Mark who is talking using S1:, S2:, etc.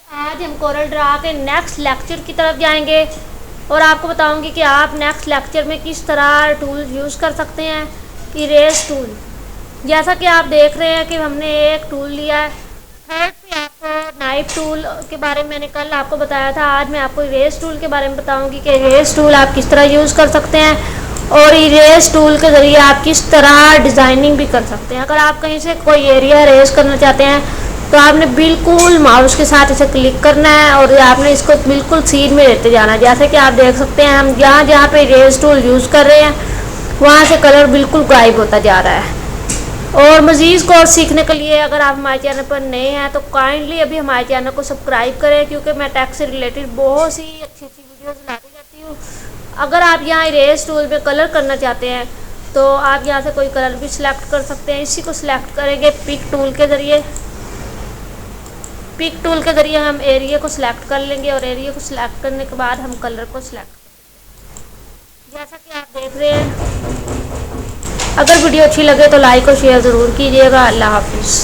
S1: आज हम Corel Draw के नेक्स्ट लेक्चर की तरफ जाएंगे और आपको बताऊंगी कि आप नेक्स्ट लेक्चर में किस तरह टूल यूज़ कर सकते हैं। इरेज टूल, जैसा कि आप देख रहे हैं कि हमने एक टूल लिया है। थर्ड पे आपको नाइफ टूल के बारे में मैंने कल आपको बताया था। आज मैं आपको इरेज टूल के बारे में बताऊंगी कि इरेज टूल आप किस तरह यूज़ कर सकते हैं और इरेज टूल के ज़रिए आप किस तरह डिज़ाइनिंग भी कर सकते हैं। अगर आप कहीं से कोई एरिया इरेज करना चाहते हैं तो आपने बिल्कुल माउस के साथ इसे क्लिक करना है और आपने इसको बिल्कुल सीन में लेते जाना है। जैसे कि आप देख सकते हैं हम जहाँ जहाँ पे इरेज टूल यूज़ कर रहे हैं वहाँ से कलर बिल्कुल गायब होता जा रहा है। और मज़ीद कोर्स सीखने के लिए अगर आप हमारे चैनल पर नए हैं तो काइंडली अभी हमारे चैनल को सब्सक्राइब करें, क्योंकि मैं टैक्स से रिलेटेड बहुत सी अच्छी अच्छी वीडियोज़ लाती रहती हूँ। अगर आप यहाँ इरेज टूल में कलर करना चाहते हैं तो आप यहाँ से कोई कलर भी सिलेक्ट कर सकते हैं। इसी को सिलेक्ट करेंगे पिक टूल के ज़रिए। पिक टूल के ज़रिए हम एरिया को सिलेक्ट कर लेंगे और एरिया को सिलेक्ट करने के बाद हम कलर को सिलेक्ट, जैसा कि आप देख रहे हैं। अगर वीडियो अच्छी लगे तो लाइक और शेयर ज़रूर कीजिएगा। अल्लाह हाफिज़।